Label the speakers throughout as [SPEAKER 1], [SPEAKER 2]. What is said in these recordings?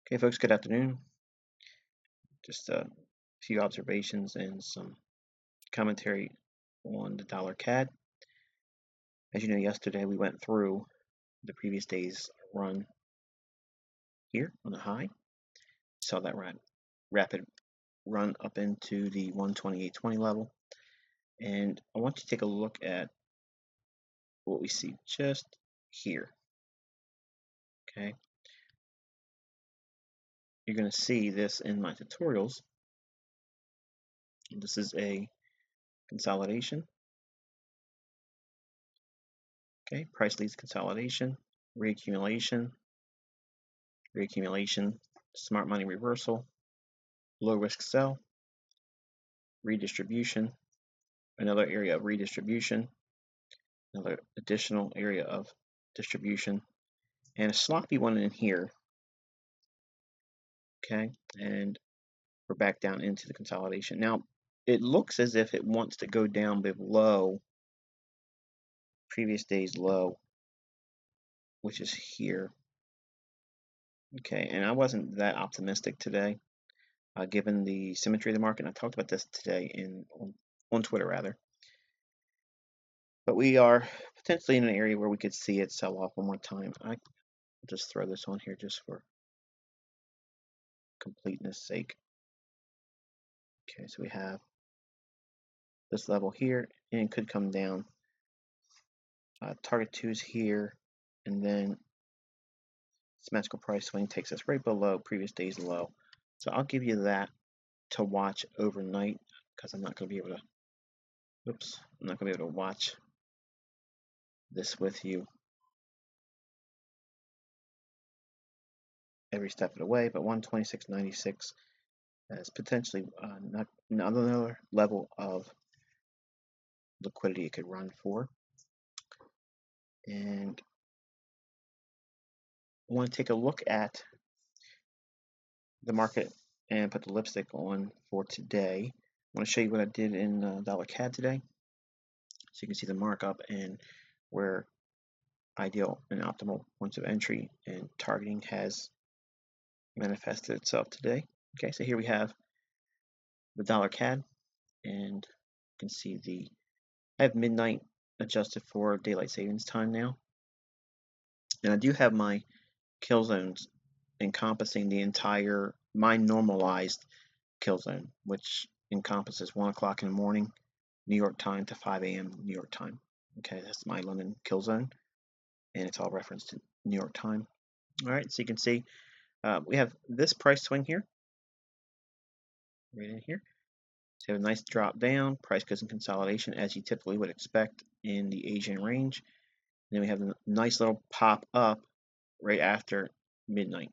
[SPEAKER 1] Okay, folks, good afternoon. Just a few observations and some commentary on the dollar CAD. As you know, yesterday we went through the previous day's run here on the high. Saw that rapid run up into the 128.20 level. And I want you to take a look at what we see just here. Okay. You're going to see this in my tutorials. This is a consolidation. Okay, price leads consolidation, reaccumulation, smart money reversal, low risk sell, redistribution, another area of redistribution, another additional area of distribution, and a sloppy one in here. Okay, and we're back down into the consolidation. Now, it looks as if it wants to go down below previous day's low, which is here. Okay, and I wasn't that optimistic today, given the symmetry of the market. And I talked about this today on Twitter, rather. But we are potentially in an area where we could see it sell off one more time. I'll just throw this on here just for completeness sake. Okay, so we have this level here, and it could come down. Target 2 is here, and then symmetrical price swing takes us right below previous day's low. So I'll give you that to watch overnight, because I'm not going to be able to. I'm not going to be able to watch this with you every step of the way. But 126.96 is potentially not another level of liquidity it could run for. And I want to take a look at the market and put the lipstick on for today. I want to show you what I did in dollar CAD today, so you can see the markup and where ideal and optimal points of entry and targeting has manifested itself today. Okay, so here we have the dollar CAD, and you can see I have midnight adjusted for daylight savings time now, and I do have my kill zones encompassing the entire my normalized kill zone, which encompasses 1 o'clock in the morning New York time to 5 a.m. New York time. Okay, that's my London kill zone, and it's all referenced to New York time. All right, so you can see we have this price swing here, right in here. So you have a nice drop down, price goes in consolidation as you typically would expect in the Asian range. And then we have a nice little pop up right after midnight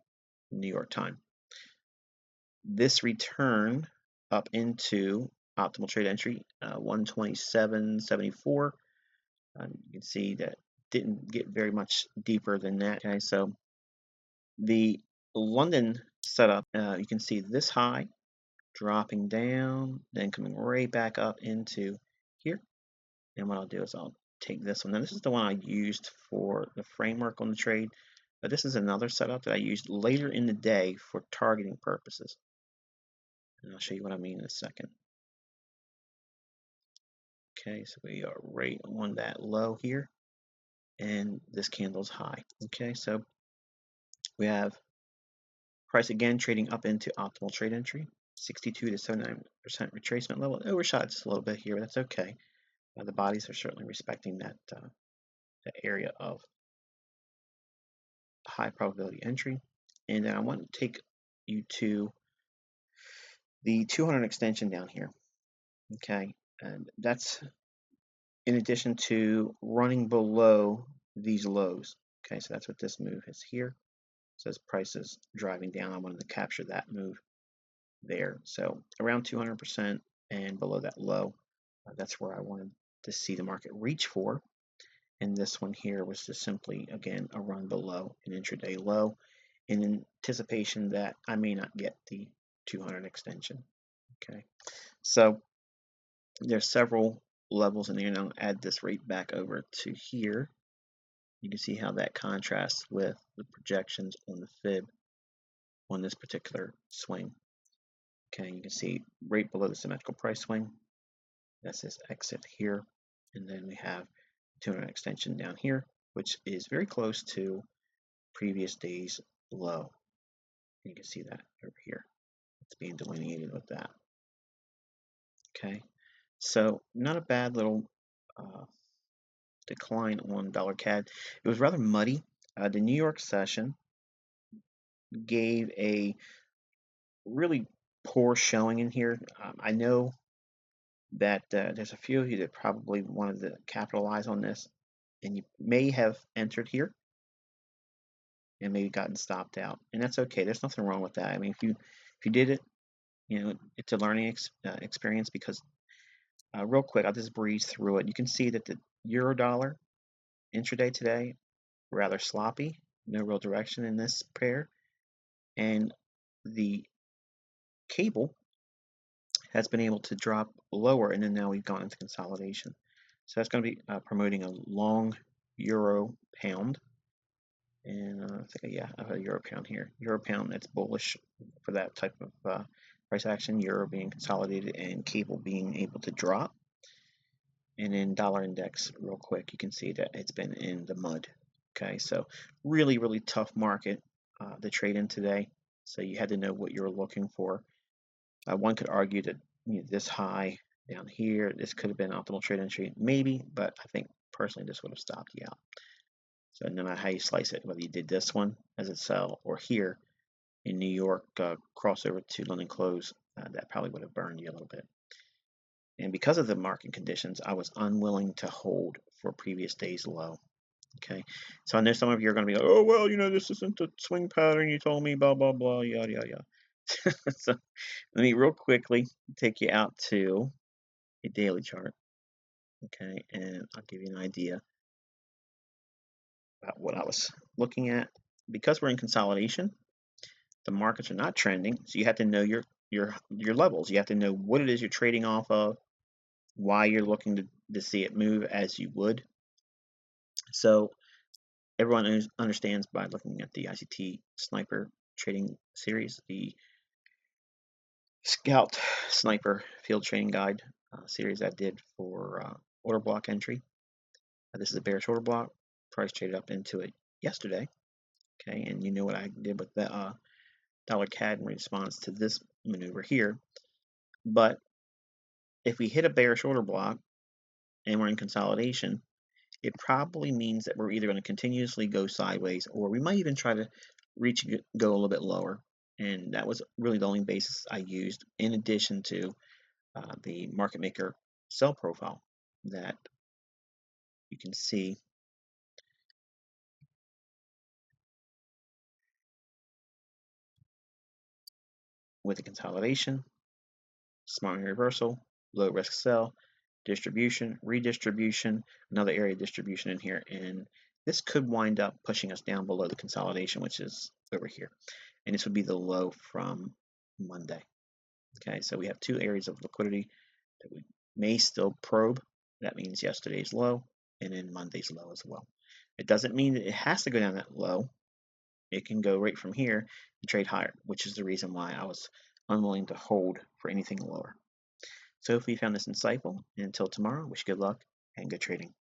[SPEAKER 1] New York time. This return up into optimal trade entry 127.74. You can see that didn't get very much deeper than that. Okay, so the London setup, you can see this high dropping down, then coming right back up into here. And what I'll do is I'll take this one. Now this is the one I used for the framework on the trade, but this is another setup that I used later in the day for targeting purposes. And I'll show you what I mean in a second. Okay, so we are right on that low here, and this candle's high. Okay, so we have price again trading up into optimal trade entry, 62 to 79% retracement level. It overshot just a little bit here, but that's okay. The bodies are certainly respecting that area of high probability entry. And then I want to take you to the 200 extension down here. Okay, and that's in addition to running below these lows. Okay, so that's what this move is here. It says prices driving down. I wanted to capture that move there. So around 200% and below that low, that's where I wanted to see the market reach for. And this one here was just simply, again, a run below an intraday low in anticipation that I may not get the 200 extension. Okay, so there's several levels in there, and I'll add this rate back over to here. You can see how that contrasts with the projections on the fib on this particular swing. Okay, you can see right below the symmetrical price swing. That's this exit here. And then we have 200 extension down here, which is very close to previous day's low. You can see that over here. It's being delineated with that. Okay, so not a bad little decline on dollar CAD. It was rather muddy. The New York session gave a really poor showing in here. I know that there's a few of you that probably wanted to capitalize on this, and you may have entered here and maybe gotten stopped out, and that's okay. There's nothing wrong with that. I mean, if you did it, you know, it's a learning experience because real quick, I'll just breeze through it. You can see that the euro dollar intraday today rather sloppy, no real direction in this pair, and the cable has been able to drop lower, and then now we've gone into consolidation. So that's going to be promoting a long euro pound, and I think yeah, I have a euro pound here. Euro pound, that's bullish for that type of price action. Euro being consolidated and cable being able to drop. And then dollar index, real quick, you can see that it's been in the mud. Okay, so really, really tough market to trade in today. So you had to know what you're looking for. One could argue that this high down here, this could have been optimal trade entry, maybe, but I think personally this would have stopped you out. So no matter how you slice it, whether you did this one as a sell or here in New York, crossover to London close, that probably would have burned you a little bit. And because of the market conditions, I was unwilling to hold for previous day's low. Okay, so I know some of you are going to be like, oh, well, you know, this isn't the swing pattern you told me, blah, blah, blah, yada, yada, yada. So let me real quickly take you out to a daily chart. Okay, and I'll give you an idea about what I was looking at. Because we're in consolidation, the markets are not trending, so you have to know your levels. You have to know what it is you're trading off of, why you're looking to see it move as you would. So everyone understands by looking at the ICT sniper trading series, the Scout Sniper Field Trading Guide series I did for order block entry. This is a bearish order block. Price traded up into it yesterday. Okay, and you know what I did with the dollar CAD in response to this maneuver here. But if we hit a bearish order block and we're in consolidation, it probably means that we're either going to continuously go sideways, or we might even try to go a little bit lower. And that was really the only basis I used, in addition to the market maker sell profile that you can see with the consolidation, smart money reversal, low risk sell, distribution, redistribution, another area of distribution in here, and this could wind up pushing us down below the consolidation, which is over here, and this would be the low from Monday. Okay, so we have two areas of liquidity that we may still probe. That means yesterday's low and then Monday's low as well. It doesn't mean that it has to go down that low. It can go right from here and trade higher, which is the reason why I was unwilling to hold for anything lower. So hopefully you found this insightful. And until tomorrow, wish you good luck and good trading.